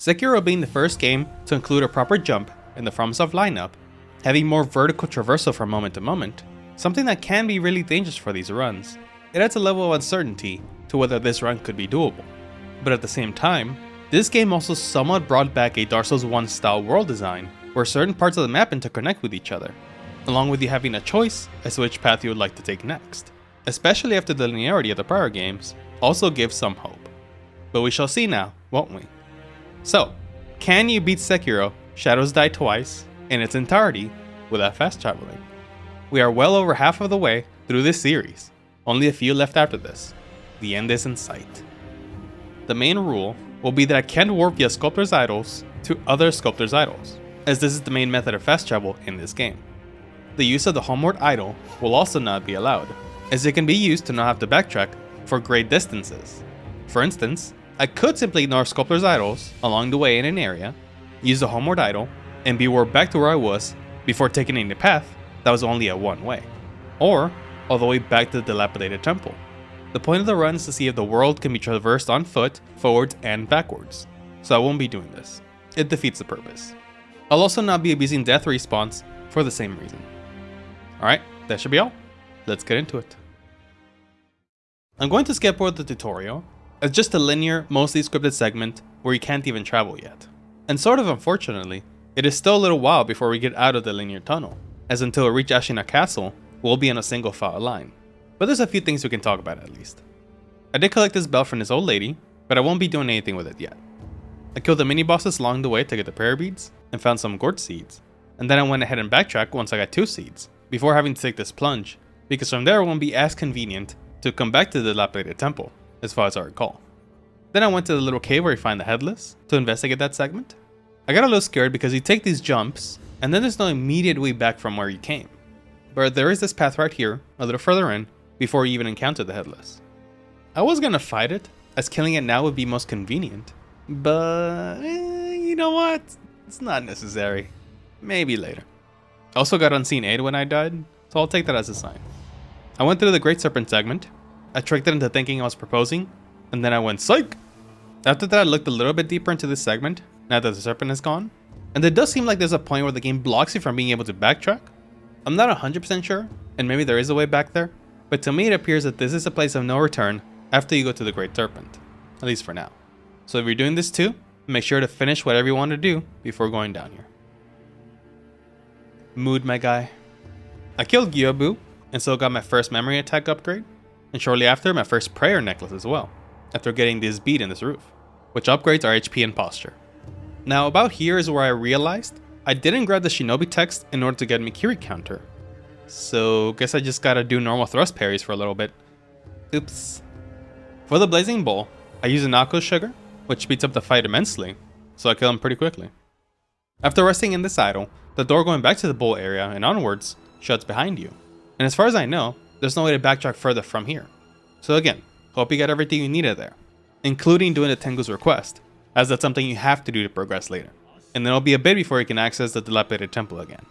Sekiro being the first game to include a proper jump in the Fromsoftware lineup, having more vertical traversal from moment to moment, something that can be really dangerous for these runs. It adds a level of uncertainty to whether this run could be doable. But at the same time, this game also somewhat brought back a Dark Souls 1 style world design, where certain parts of the map interconnect with each other, along with you having a choice as to which path you would like to take next. Especially after the linearity of the prior games also gives some hope. But we shall see now, won't we? So, can you beat Sekiro, Shadows Die Twice, in its entirety without fast traveling? We are well over half of the way through this series, only a few left after this. The end is in sight. The main rule will be that I can't warp via Sculptor's Idols to other Sculptor's Idols, as this is the main method of fast travel in this game. The use of the Homeward Idol will also not be allowed, as it can be used to not have to backtrack for great distances. For instance, I could simply ignore Sculptor's Idols along the way in an area, use the Homeward Idol, and be warped back to where I was before taking a path that was only a one way, or all the way back to the dilapidated temple. The point of the run is to see if the world can be traversed on foot, forwards and backwards, so I won't be doing this. It defeats the purpose. I'll also not be abusing death respawns for the same reason. Alright, that should be all. Let's get into it. I'm going to skip over the tutorial, as just a linear, mostly scripted segment where you can't even travel yet. And sort of unfortunately, it is still a little while before we get out of the linear tunnel, as until we reach Ashina Castle, we'll be on a single file line. But there's a few things we can talk about at least. I did collect this bell from this old lady, but I won't be doing anything with it yet. I killed the mini bosses along the way to get the prayer beads, and found some gourd seeds, and then I went ahead and backtracked once I got 2 seeds, before having to take this plunge, because from there it won't be as convenient to come back to the dilapidated temple, as far as I recall. Then I went to the little cave where you find the headless, to investigate that segment. I got a little scared because you take these jumps, and then there's no immediate way back from where you came. But there is this path right here, a little further in, before you even encounter the headless. I was gonna fight it, as killing it now would be most convenient, but you know what? It's not necessary. Maybe later. I also got unseen aid when I died, so I'll take that as a sign. I went through the Great Serpent segment. I tricked it into thinking I was proposing, and then I went psych! After that I looked a little bit deeper into this segment, now that the serpent is gone, and it does seem like there's a point where the game blocks you from being able to backtrack. I'm not 100% sure, and maybe there is a way back there, but to me it appears that this is a place of no return after you go to the Great Serpent, at least for now. So if you're doing this too, make sure to finish whatever you want to do before going down here. Mood, my guy. I killed Gyobu, and so got my first memory attack upgrade, and shortly after my first prayer necklace as well, after getting this bead in this roof, which upgrades our HP and posture. Now about here is where I realized I didn't grab the Shinobi text in order to get Mikiri counter, so guess I just gotta do normal thrust parries for a little bit. Oops. For the Blazing Bowl, I use an Akko Sugar, which speeds up the fight immensely, so I kill him pretty quickly. After resting in this idol, the door going back to the bowl area and onwards shuts behind you, and as far as I know, there's no way to backtrack further from here. So again, hope you got everything you needed there, including doing the Tengu's request, as that's something you have to do to progress later, and then it'll be a bit before you can access the dilapidated temple again.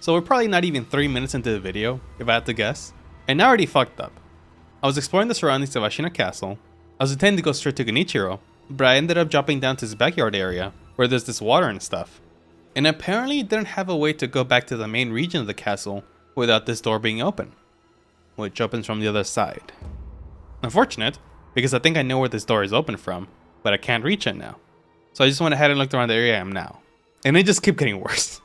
So we're probably not even 3 minutes into the video, if I had to guess, and I already fucked up. I was exploring the surroundings of Ashina Castle. I was intending to go straight to Genichiro, but I ended up dropping down to his backyard area, where there's this water and stuff. And apparently it didn't have a way to go back to the main region of the castle without this door being open, which opens from the other side. Unfortunate, because I think I know where this door is open from, but I can't reach it now. So I just went ahead and looked around the area I am now, and it just kept getting worse.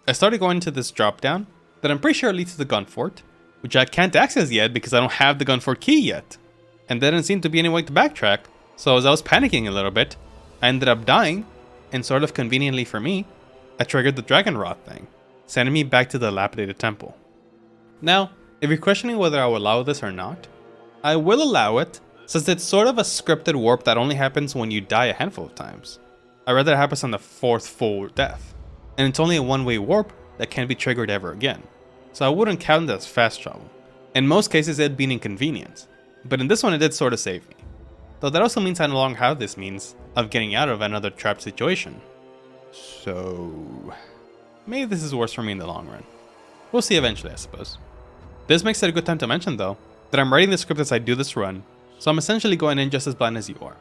I started going to this drop down that I'm pretty sure leads to the gun fort, which I can't access yet because I don't have the gun fort key yet. And there didn't seem to be any way to backtrack, so as I was panicking a little bit, I ended up dying, and sort of conveniently for me, I triggered the Dragon Rod thing, sending me back to the dilapidated temple. Now, if you're questioning whether I will allow this or not, I will allow it, since it's sort of a scripted warp that only happens when you die a handful of times. I read that it happens on the 4th full death, and it's only a one-way warp that can't be triggered ever again, so I wouldn't count it as fast travel. In most cases it'd be an inconvenience, but in this one it did sort of save me. Though that also means I no longer have this means of getting out of another trapped situation. So maybe this is worse for me in the long run. We'll see eventually, I suppose. This makes it a good time to mention though, that I'm writing the script as I do this run, so I'm essentially going in just as blind as you are.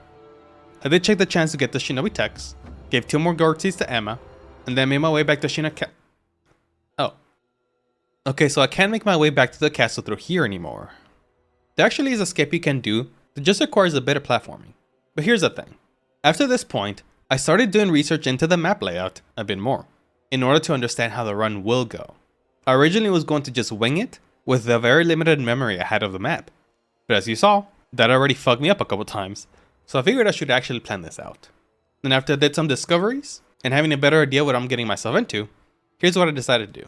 I did check the chance to get the Shinobi Techs, gave 2 more gourd seeds to Emma, and then made my way back to Oh. Okay, so I can't make my way back to the castle through here anymore. There actually is a skip you can do that just requires a bit of platforming. But here's the thing. After this point, I started doing research into the map layout a bit more, in order to understand how the run will go. I originally was going to just wing it with the very limited memory I had of the map. But as you saw, that already fucked me up a couple times, so I figured I should actually plan this out. Then after I did some discoveries, and having a better idea what I'm getting myself into, here's what I decided to do.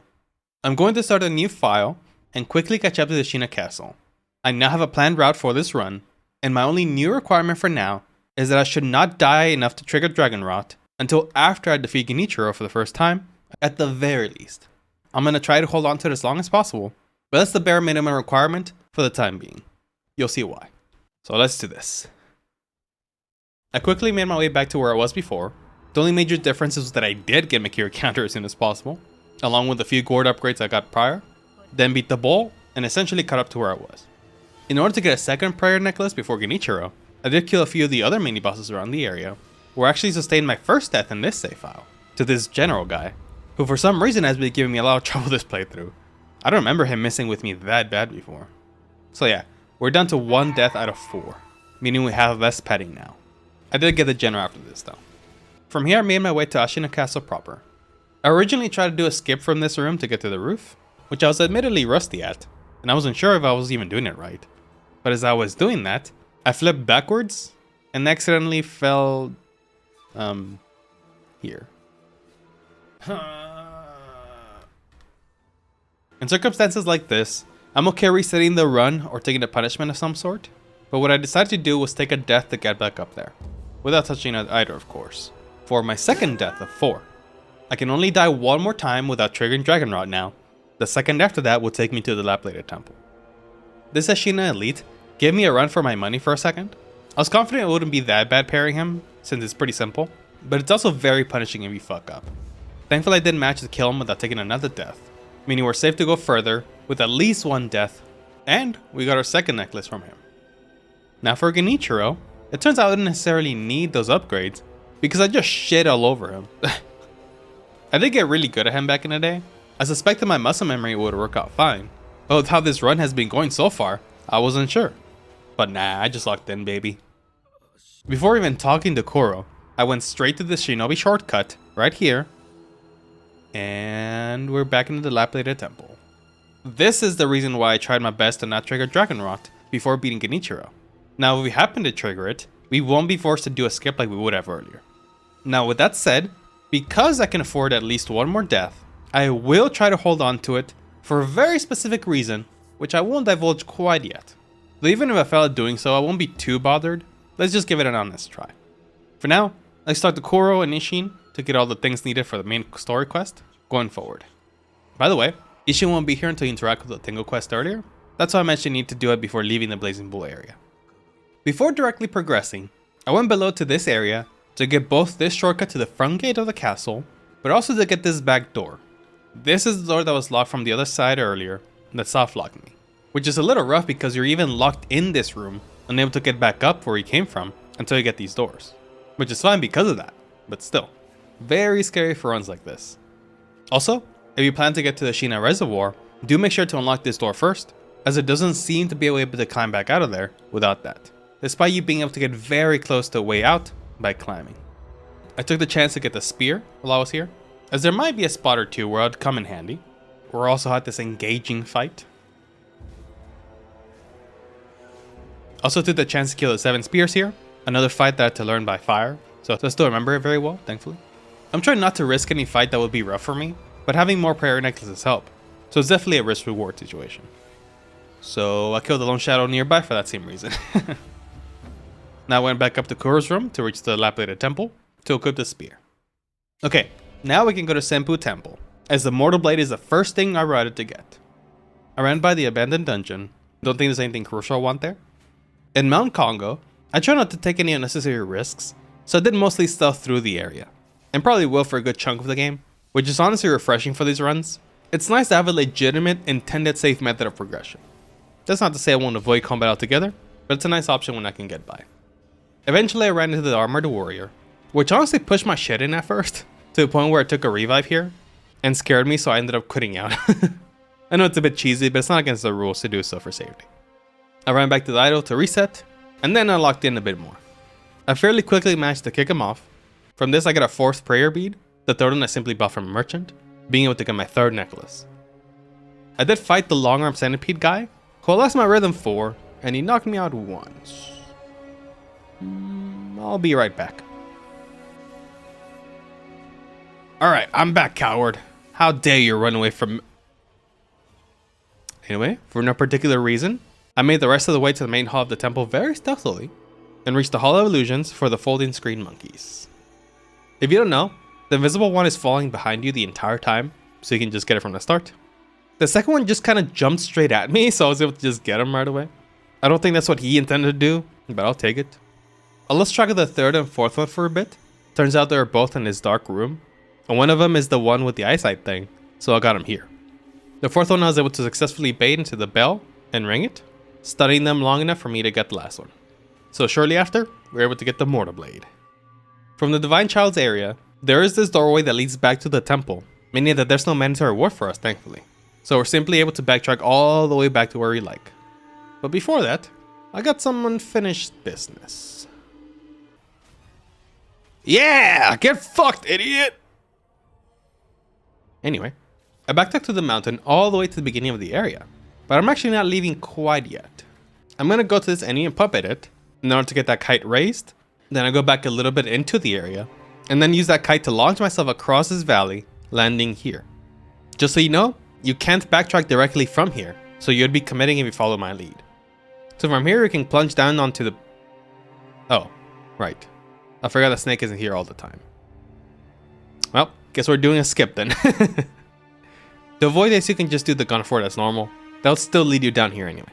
I'm going to start a new file and quickly catch up to the Shina Castle. I now have a planned route for this run, and my only new requirement for now is that I should not die enough to trigger Dragon Rot until after I defeat Genichiro for the first time, at the very least. I'm going to try to hold on to it as long as possible, but that's the bare minimum requirement for the time being. You'll see why. So let's do this. I quickly made my way back to where I was before. The only major difference is that I did get Makira counter as soon as possible, along with a few gourd upgrades I got prior, then beat the bull, and essentially caught up to where I was. In order to get a second prayer necklace before Genichiro, I did kill a few of the other mini bosses around the area, where I actually sustained my first death in this save file, to this general guy, who for some reason has been giving me a lot of trouble this playthrough. I don't remember him messing with me that bad before. So yeah, we're down to 1 death out of 4, meaning we have less petting now. I did get the general after this though. From here I made my way to Ashina Castle proper. I originally tried to do a skip from this room to get to the roof, which I was admittedly rusty at, and I wasn't sure if I was even doing it right. But as I was doing that, I flipped backwards and accidentally fell, here. In circumstances like this, I'm okay resetting the run or taking a punishment of some sort, but what I decided to do was take a death to get back up there, without touching either of course, for my second death of 4. I can only die 1 more time without triggering Dragon Rot now. The second after that will take me to the Dilapidated Temple. This Ashina Elite gave me a run for my money for a second. I was confident it wouldn't be that bad parrying him, since it's pretty simple, but it's also very punishing if you fuck up. Thankfully I did manage to kill him without taking another death, meaning we're safe to go further with at least 1 death, and we got our second necklace from him. Now for Genichiro, it turns out I didn't necessarily need those upgrades, because I just shit all over him. I did get really good at him back in the day. I suspected my muscle memory would work out fine, but with how this run has been going so far, I wasn't sure. But nah, I just locked in, baby. Before even talking to Koro, I went straight to the Shinobi shortcut, right here, and we're back in the Dilapidated Temple. This is the reason why I tried my best to not trigger Dragon Rot before beating Genichiro. Now if we happen to trigger it, we won't be forced to do a skip like we would have earlier. Now with that said, because I can afford at least 1 more death, I will try to hold on to it for a very specific reason, which I won't divulge quite yet. Though even if I fail at doing so, I won't be too bothered. Let's just give it an honest try. For now, let's talk to Koro and Ishin to get all the things needed for the main story quest going forward. By the way, Ishin won't be here until you interact with the Tengo quest earlier. That's why I mentioned you need to do it before leaving the Blazing Bull area. Before directly progressing, I went below to this area to get both this shortcut to the front gate of the castle, but also to get this back door. This is the door that was locked from the other side earlier that soft locked me, which is a little rough because you're even locked in this room, unable to get back up where you came from until you get these doors, which is fine because of that, but still, very scary for runs like this. Also, if you plan to get to the Shina Reservoir, do make sure to unlock this door first, as it doesn't seem to be able to climb back out of there without that, despite you being able to get very close to a way out by climbing. I took the chance to get the spear while I was here, as there might be a spot or two where I'd come in handy. We also had this engaging fight. Also took the chance to kill the 7 spears here, another fight that I had to learn by fire, so I still remember it very well, thankfully. I'm trying not to risk any fight that would be rough for me, but having more prayer necklaces help, so it's definitely a risk-reward situation. So I killed the lone shadow nearby for that same reason. Now I went back up to Kuro's room to reach the Dilapidated Temple to equip the spear. Okay, now we can go to Senpu Temple, as the Mortal Blade is the first thing I routed to get. I ran by the abandoned dungeon, don't think there's anything crucial I want there. In Mount Congo, I try not to take any unnecessary risks, so I did mostly stealth through the area, and probably will for a good chunk of the game, which is honestly refreshing for these runs. It's nice to have a legitimate, intended safe method of progression. That's not to say I won't avoid combat altogether, but it's a nice option when I can get by. Eventually I ran into the armored warrior, which honestly pushed my shit in at first, to the point where I took a revive here, and scared me, so I ended up quitting out. I know it's a bit cheesy, but it's not against the rules to do so for safety. I ran back to the idol to reset, and then I locked in a bit more. I fairly quickly managed to kick him off. From this I got a 4th prayer bead, the 3rd one I simply bought from a merchant, being able to get my 3rd necklace. I did fight the long arm centipede guy, who I lost my rhythm for, and he knocked me out once. I'll be right back. Alright, I'm back, coward. How dare you run away from... Anyway, for no particular reason, I made the rest of the way to the main hall of the temple very stealthily, and reached the Hall of Illusions for the folding screen monkeys. If you don't know, the invisible one is falling behind you the entire time, so you can just get it from the start. The second one just kind of jumped straight at me, so I was able to just get him right away. I don't think that's what he intended to do, but I'll take it. I lost track of the 3rd and 4th one for a bit. Turns out they were both in this dark room, and one of them is the one with the eyesight thing, so I got him here. The 4th one I was able to successfully bait into the bell and ring it, studying them long enough for me to get the last one. So shortly after, we were able to get the Mortar Blade. From the Divine Child's area, there is this doorway that leads back to the temple, meaning that there's no mandatory reward for us, thankfully. So we're simply able to backtrack all the way back to where we like. But before that, I got some unfinished business. Yeah! Get fucked, idiot! Anyway, I backtracked to the mountain all the way to the beginning of the area, but I'm actually not leaving quite yet. I'm gonna go to this enemy and puppet it in order to get that kite raised, then I go back a little bit into the area, and then use that kite to launch myself across this valley, landing here. Just so you know, you can't backtrack directly from here, so you'd be committing if you follow my lead. So from here you can plunge down onto the... Oh, right. I forgot the snake isn't here all the time. Well, guess we're doing a skip then. To avoid this, you can just do the gun fort as normal. That'll still lead you down here anyway.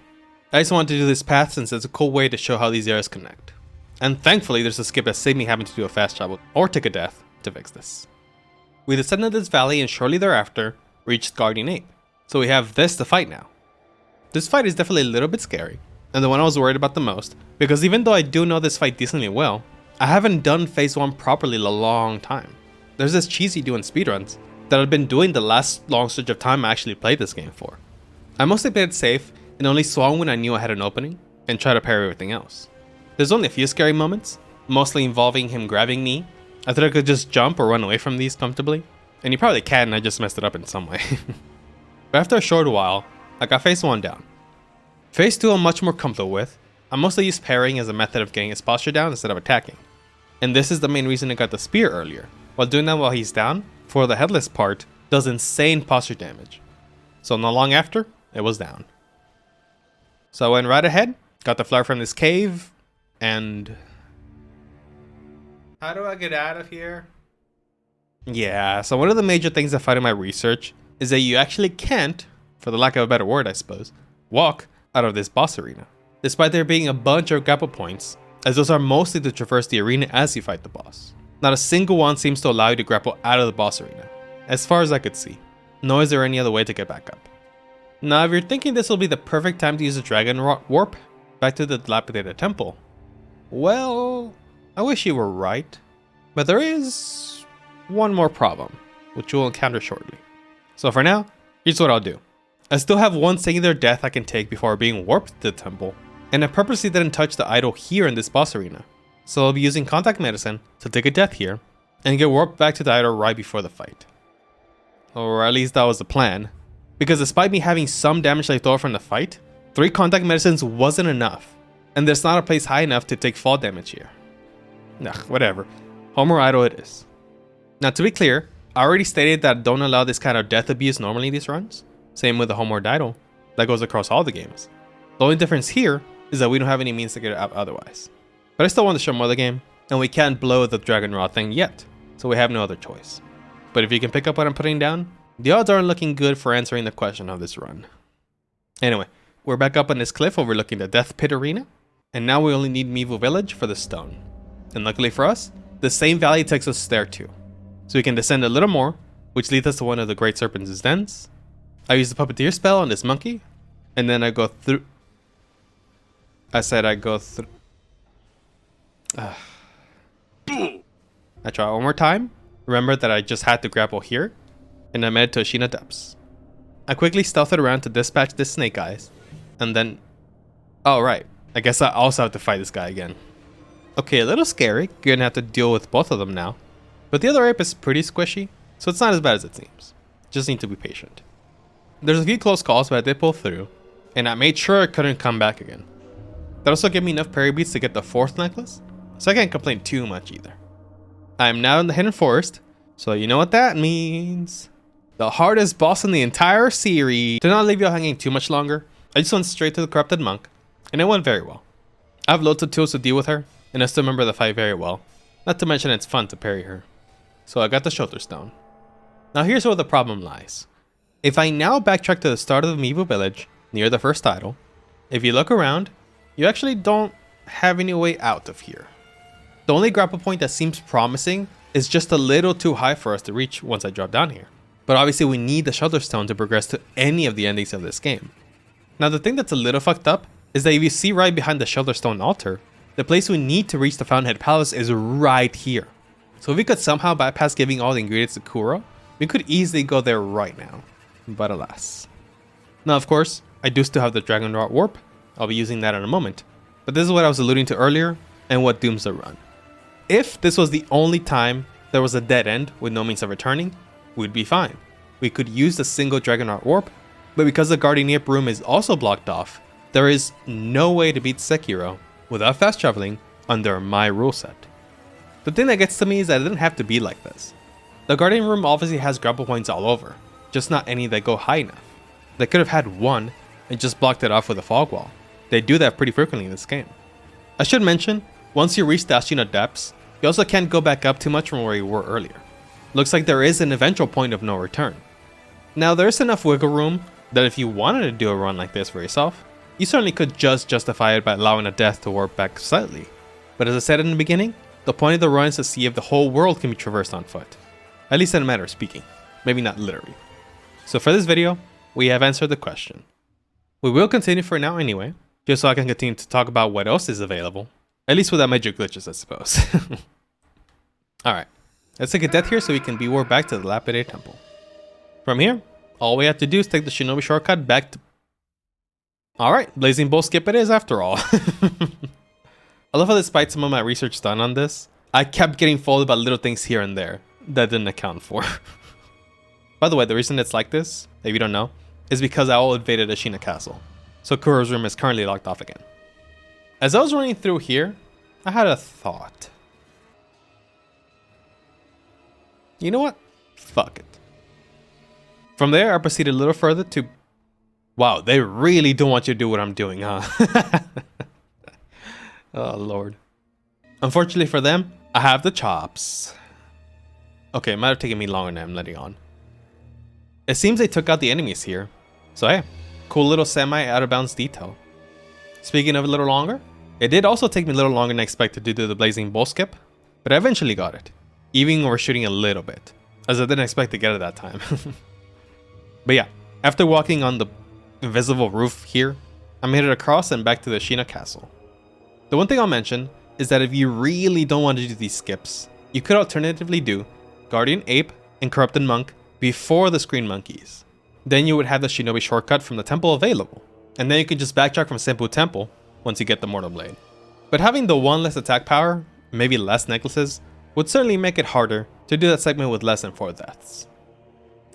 I just wanted to do this path since it's a cool way to show how these areas connect. And thankfully there's a skip that saved me having to do a fast travel or take a death to fix this. We descended this valley and shortly thereafter reached Guardian Ape. So we have this to fight now. This fight is definitely a little bit scary, and the one I was worried about the most, because even though I do know this fight decently well, I haven't done phase 1 properly in a long time. There's this cheesy doing speedruns that I've been doing the last long stretch of time I actually played this game for. I mostly played it safe and only swung when I knew I had an opening, and tried to parry everything else. There's only a few scary moments, mostly involving him grabbing me. I thought I could just jump or run away from these comfortably, and you probably can, I just messed it up in some way. But after a short while, I got phase 1 down. Phase 2 I'm much more comfortable with. I mostly use parrying as a method of getting his posture down instead of attacking. And this is the main reason I got the spear earlier. While doing that while he's down, for the headless part, does insane posture damage. So not long after, it was down. So I went right ahead, got the flower from this cave, and... How do I get out of here? Yeah, so one of the major things I found in my research is that you actually can't, for the lack of a better word I suppose, walk out of this boss arena. Despite there being a bunch of grapple points, as those are mostly to traverse the arena as you fight the boss. Not a single one seems to allow you to grapple out of the boss arena, as far as I could see, nor is there any other way to get back up. Now if you're thinking this will be the perfect time to use a dragon warp back to the dilapidated temple, well, I wish you were right, but there is one more problem, which you'll encounter shortly. So for now, here's what I'll do. I still have one singular death I can take before being warped to the temple, and I purposely didn't touch the idol here in this boss arena. So I'll be using contact medicine to take a death here, and get warped back to the idol right before the fight. Or at least that was the plan, because despite me having some damage left over from the fight, 3 contact medicines wasn't enough, and there's not a place high enough to take fall damage here. Ugh, whatever. Homer idol it is. Now to be clear, I already stated that I don't allow this kind of death abuse normally in these runs. Same with the Homeward idol. That goes across all the games. The only difference here is that we don't have any means to get it out otherwise. But I still want to show more of the game, and we can't blow the Dragon Rod thing yet, so we have no other choice. But if you can pick up what I'm putting down, the odds aren't looking good for answering the question of this run. Anyway, we're back up on this cliff overlooking the Death Pit Arena, and now we only need Mivu Village for the stone. And luckily for us, the same valley takes us there too. So we can descend a little more, which leads us to one of the Great Serpent's dens. I use the Puppeteer spell on this monkey, and then I go through... I try one more time. Remember that I just had to grapple here, and I made it to Ashina Depths. I quickly stealthed around to dispatch this Snake Eyes, and then... Oh right, I guess I also have to fight this guy again. Okay, a little scary, gonna have to deal with both of them now. But the other ape is pretty squishy, so it's not as bad as it seems. Just need to be patient. There's a few close calls, but I did pull through, and I made sure I couldn't come back again. That also gave me enough parry beats to get the 4th necklace, so I can't complain too much either. I am now in the Hidden Forest, so you know what that means. The hardest boss in the entire series. To not leave you hanging too much longer, I just went straight to the Corrupted Monk, and it went very well. I have loads of tools to deal with her, and I still remember the fight very well. Not to mention it's fun to parry her. So I got the Shoulder Stone. Now here's where the problem lies. If I now backtrack to the start of the Miivu village, near the first idol, if you look around, you actually don't have any way out of here. The only grapple point that seems promising is just a little too high for us to reach once I drop down here. But obviously we need the Shoulder Stone to progress to any of the endings of this game. Now the thing that's a little fucked up is that if you see right behind the Shoulder Stone altar, the place we need to reach the Fountainhead Palace is right here. So if we could somehow bypass giving all the ingredients to Kuro, we could easily go there right now. But alas. Now of course, I do still have the Dragon Rot Warp. I'll be using that in a moment. But this is what I was alluding to earlier and what dooms the run. If this was the only time there was a dead end with no means of returning, we'd be fine. We could use the single Dragon Rot Warp, but because the Guardian Ape room is also blocked off, there is no way to beat Sekiro without fast traveling under my rule set. The thing that gets to me is that it didn't have to be like this. The Guardian room obviously has grapple points all over, just not any that go high enough. They could have had one and just blocked it off with a fog wall. They do that pretty frequently in this game. I should mention, once you reach the Ashina Depths, you also can't go back up too much from where you were earlier. Looks like there is an eventual point of no return. Now there's enough wiggle room that if you wanted to do a run like this for yourself, you certainly could just justify it by allowing a death to warp back slightly. But as I said in the beginning, the point of the run is to see if the whole world can be traversed on foot. At least in a matter of speaking, maybe not literally. So for this video, we have answered the question. We will continue for now anyway, just so I can continue to talk about what else is available. At least without major glitches, I suppose. Alright, let's take a death here so we can be warped back to the Lapidate Temple. From here, all we have to do is take the Shinobi shortcut back to... Alright, Blazing Bolt skip it is after all. I love how despite some of my research done on this, I kept getting fooled by little things here and there that didn't account for. By the way, the reason it's like this, if you don't know, is because I all invaded Ashina Castle. So Kuro's room is currently locked off again. As I was running through here, I had a thought. You know what? Fuck it. From there, I proceeded a little further to... Wow, they really don't want you to do what I'm doing, huh? Oh, Lord. Unfortunately for them, I have the chops. Okay, it might have taken me longer than I'm letting on. It seems they took out the enemies here. So hey, cool little semi out of bounds detail. Speaking of a little longer, it did also take me a little longer than expected to do the Blazing Bolt skip, but I eventually got it, even overshooting a little bit, as I didn't expect to get it that time. But yeah, after walking on the invisible roof here, I made it across and back to the Ashina Castle. The one thing I'll mention is that if you really don't want to do these skips, you could alternatively do Guardian Ape and Corrupted Monk before the Screen Monkeys. Then you would have the Shinobi shortcut from the temple available, and then you could just backtrack from Senpu Temple once you get the Mortal Blade. But having the one less attack power, maybe less necklaces, would certainly make it harder to do that segment with less than 4 deaths.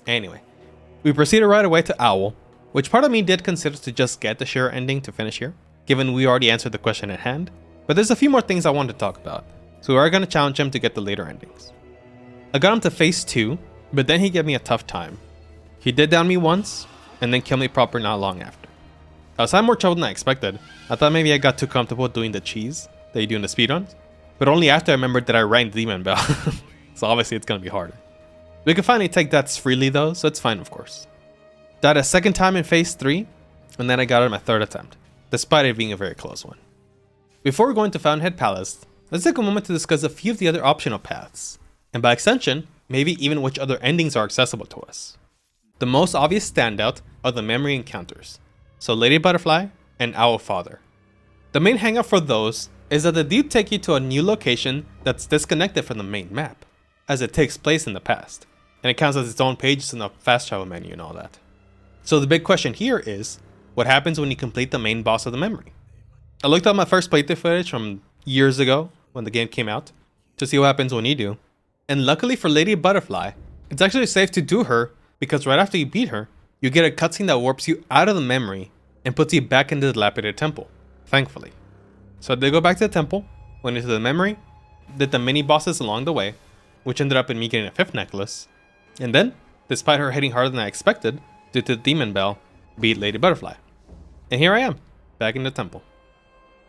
Anyway, we proceeded right away to Owl, which part of me did consider to just get the Shira ending to finish here, given we already answered the question at hand, but there's a few more things I want to talk about, so we are going to challenge him to get the later endings. I got him to phase 2, but then he gave me a tough time. He did down me once, and then killed me proper not long after. I was having more trouble than I expected. I thought maybe I got too comfortable doing the cheese that you do in the speedruns, but only after I remembered that I rang the Demon Bell, so obviously it's going to be harder. We can finally take deaths freely though, so it's fine of course. Died a second time in phase 3, and then I got it in my 3rd attempt, despite it being a very close one. Before we go into Fountainhead Palace, let's take a moment to discuss a few of the other optional paths, and by extension, maybe even which other endings are accessible to us. The most obvious standout are the memory encounters, so Lady Butterfly and Owl Father. The main hangup for those is that they do take you to a new location that's disconnected from the main map, as it takes place in the past, and it counts as its own pages in the fast travel menu and all that. So the big question here is, what happens when you complete the main boss of the memory? I looked up my first playthrough footage from years ago when the game came out to see what happens when you do, and luckily for Lady Butterfly, it's actually safe to do her because right after you beat her, you get a cutscene that warps you out of the memory and puts you back into the dilapidated temple, thankfully. So I did go back to the temple, went into the memory, did the mini bosses along the way, which ended up in me getting a 5th necklace, and then, despite her hitting harder than I expected, due to the demon bell, beat Lady Butterfly. And here I am, back in the temple.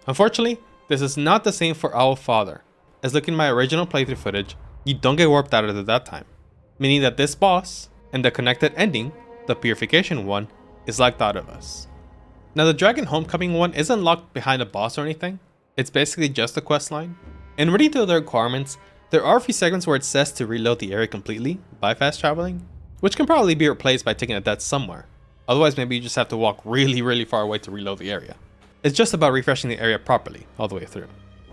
Unfortunately, this is not the same for Our Father, as looking at my original playthrough footage, you don't get warped out of it at that time, meaning that this boss, and the connected ending, the purification one, is locked out of us. Now the Dragon Homecoming one isn't locked behind a boss or anything, it's basically just a quest line. And reading through the requirements, there are a few segments where it says to reload the area completely by fast traveling, which can probably be replaced by taking a death somewhere. Otherwise maybe you just have to walk really far away to reload the area. It's just about refreshing the area properly all the way through.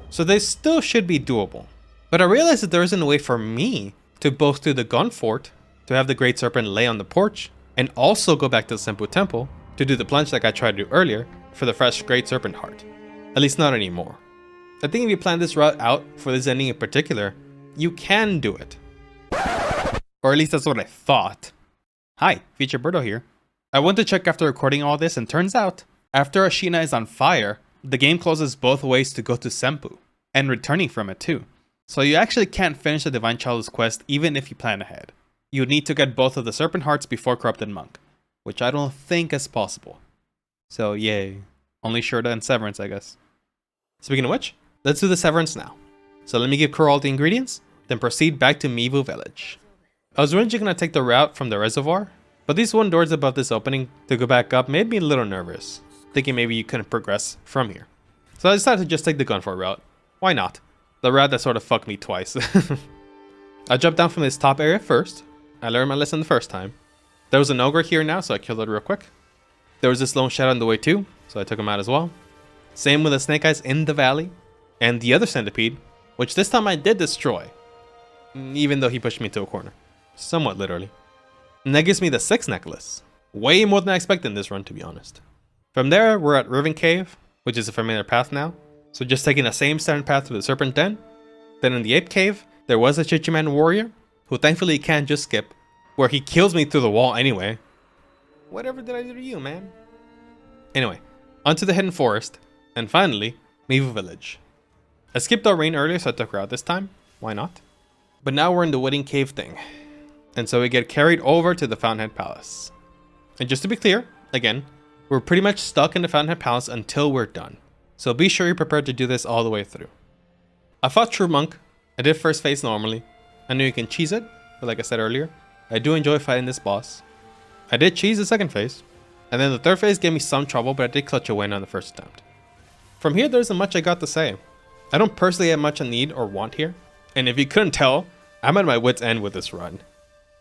So they still should be doable. But I realized that there isn't a way for me to both do the gun fort, to have the Great Serpent lay on the porch, and also go back to the Senpu Temple to do the plunge like I tried to do earlier for the fresh Great Serpent heart. At least not anymore. I think if you plan this route out for this ending in particular, you can do it. Or at least that's what I thought. Hi, Feature Birdo here. I went to check after recording all this and turns out, after Ashina is on fire, the game closes both ways to go to Senpu, and returning from it too. So you actually can't finish the Divine Child's quest even if you plan ahead. You need to get both of the Serpent Hearts before Corrupted Monk, which I don't think is possible. So yay. Only Shurta and Severance, I guess. Speaking of which, let's do the Severance now. So let me give Kuro all the ingredients, then proceed back to Mivu Village. I was originally going to take the route from the reservoir, but these one doors above this opening to go back up made me a little nervous, thinking maybe you couldn't progress from here. So I decided to just take the Gunfort route. Why not? The route that sort of fucked me twice. I jumped down from this top area first. I learned my lesson the first time. There was an ogre here now, so I killed it real quick. There was this lone shadow on the way too, so I took him out as well. Same with the snake eyes in the valley, and the other centipede, which this time I did destroy, even though he pushed me to a corner. Somewhat literally. And that gives me the 6th necklace. Way more than I expected in this run, to be honest. From there, we're at Riven Cave, which is a familiar path now. So just taking the same standard path to the Serpent Den. Then in the Ape Cave, there was a Chichiman warrior, who thankfully you can't just skip, where he kills me through the wall anyway. Whatever did I do to you, man? Anyway, onto the Hidden Forest, and finally, Mivu Village. I skipped our rain earlier, so I took her out this time. Why not? But now we're in the Wedding Cave thing. And so we get carried over to the Fountainhead Palace. And just to be clear, again, we're pretty much stuck in the Fountainhead Palace until we're done. So be sure you're prepared to do this all the way through. I fought True Monk. I did first phase normally. I knew you can cheese it, but like I said earlier, I do enjoy fighting this boss. I did cheese the second phase, and then the third phase gave me some trouble, but I did clutch a win on the first attempt. From here, there isn't much I got to say. I don't personally have much I need or want here, and if you couldn't tell, I'm at my wit's end with this run.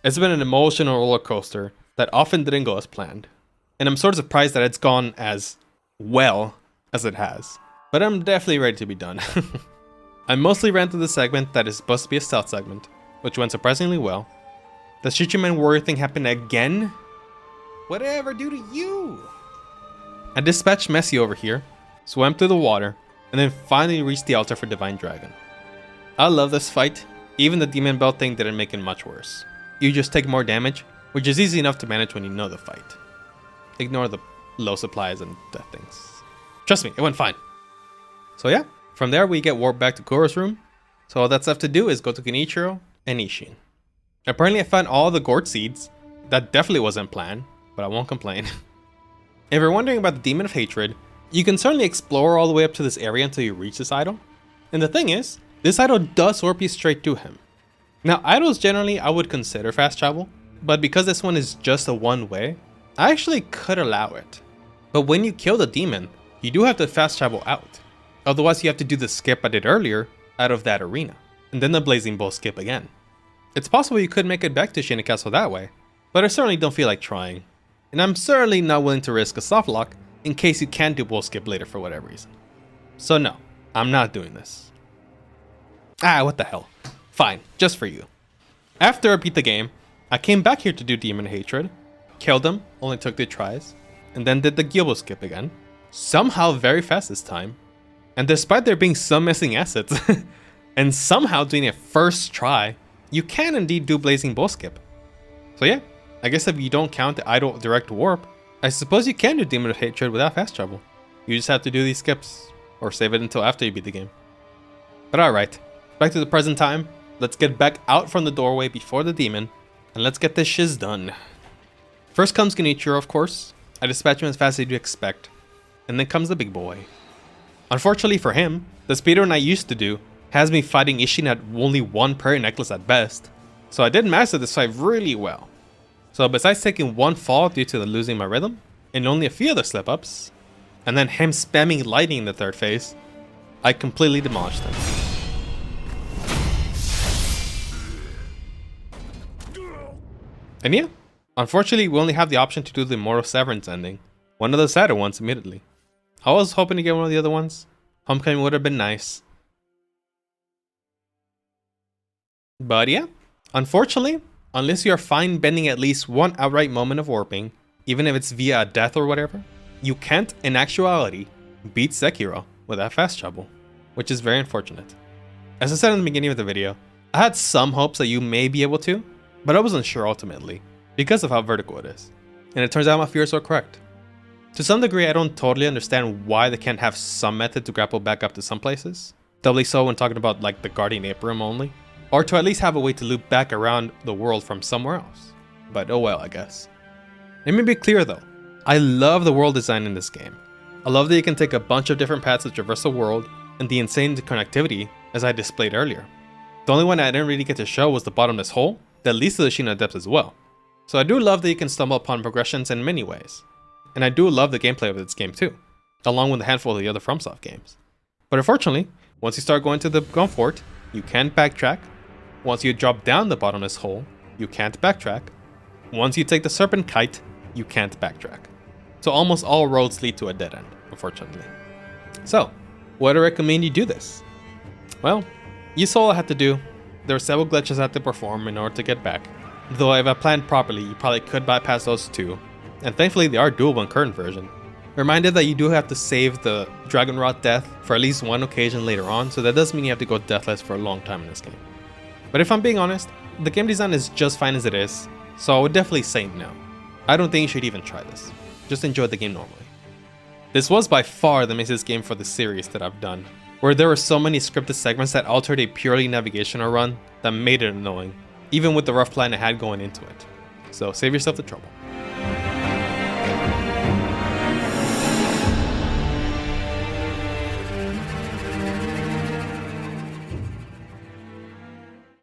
It's been an emotional roller coaster that often didn't go as planned, and I'm sort of surprised that it's gone as well as it has, but I'm definitely ready to be done. I mostly ran through the segment that is supposed to be a stealth segment, which went surprisingly well. The Shichiman warrior thing happened again? Whatever do to you? I dispatched Messi over here, swam through the water, and then finally reached the altar for Divine Dragon. I love this fight. Even the Demon Belt thing didn't make it much worse. You just take more damage, which is easy enough to manage when you know the fight. Ignore the low supplies and death things. Trust me, it went fine. So yeah, from there we get warped back to Kuro's room. So all that's left to do is go to Genichiro and Ishin. Apparently I found all the gourd seeds. That definitely wasn't planned, but I won't complain. If you're wondering about the Demon of Hatred, you can certainly explore all the way up to this area until you reach this idol. And the thing is, this idol does warp you straight to him. Now idols generally I would consider fast travel, but because this one is just a one way, I actually could allow it. But when you kill the demon, you do have to fast travel out. Otherwise you have to do the skip I did earlier out of that arena, and then the Blazing Bow skip again. It's possible you could make it back to Shina Castle that way, but I certainly don't feel like trying. And I'm certainly not willing to risk a soft lock in case you can't do bow skip later for whatever reason. So no, I'm not doing this. Ah, what the hell. Fine, just for you. After I beat the game, I came back here to do Demon Hatred, killed him, only took 2 tries, and then did the Gilbo skip again. Somehow very fast this time. And despite there being some missing assets, and somehow doing it first try, you can indeed do Blazing Bow skip. So yeah, I guess if you don't count the idle direct warp, I suppose you can do Demon of Hatred without fast travel. You just have to do these skips, or save it until after you beat the game. But alright, back to the present time. Let's get back out from the doorway before the demon, and let's get this shiz done. First comes Genichiro, of course. I dispatch him as fast as you'd expect. And then comes the big boy. Unfortunately for him, the speedrun I used to do has me fighting Ishin at only 1 prayer necklace at best, so I did master this fight really well. So besides taking 1 fall due to losing my rhythm, and only a few other slip-ups, and then him spamming lightning in the 3rd phase, I completely demolished him. And yeah, unfortunately we only have the option to do the Immortal Severance ending, one of the sadder ones immediately. I was hoping to get one of the other ones. Homecoming would have been nice. But yeah, unfortunately, unless you are fine bending at least 1 outright moment of warping, even if it's via a death or whatever, you can't, in actuality, beat Sekiro without fast travel, which is very unfortunate. As I said in the beginning of the video, I had some hopes that you may be able to, but I wasn't sure ultimately, because of how vertical it is. And it turns out my fears were correct. To some degree, I don't totally understand why they can't have some method to grapple back up to some places, doubly so when talking about like the Guardian Ape room only, or to at least have a way to loop back around the world from somewhere else. But oh well, I guess. Let me be clear though, I love the world design in this game. I love that you can take a bunch of different paths to traverse the world, and the insane connectivity as I displayed earlier. The only one I didn't really get to show was the bottomless hole that leads to the Sheen of Depths as well. So I do love that you can stumble upon progressions in many ways. And I do love the gameplay of this game too, along with a handful of the other FromSoft games. But unfortunately, once you start going to the Gunfort, you can't backtrack. Once you drop down the bottomless hole, you can't backtrack. Once you take the Serpent Kite, you can't backtrack. So almost all roads lead to a dead end, unfortunately. So, why do I recommend you do this? Well, you saw all I had to do. There were several glitches I had to perform in order to get back. Though if I planned properly, you probably could bypass those too. And thankfully they are doable in current version. Reminded that you do have to save the Dragon Rot death for at least 1 occasion later on, so that does mean you have to go deathless for a long time in this game. But if I'm being honest, the game design is just fine as it is, so I would definitely say no. I don't think you should even try this. Just enjoy the game normally. This was by far the messiest game for the series that I've done, where there were so many scripted segments that altered a purely navigational run that made it annoying, even with the rough plan I had going into it. So save yourself the trouble.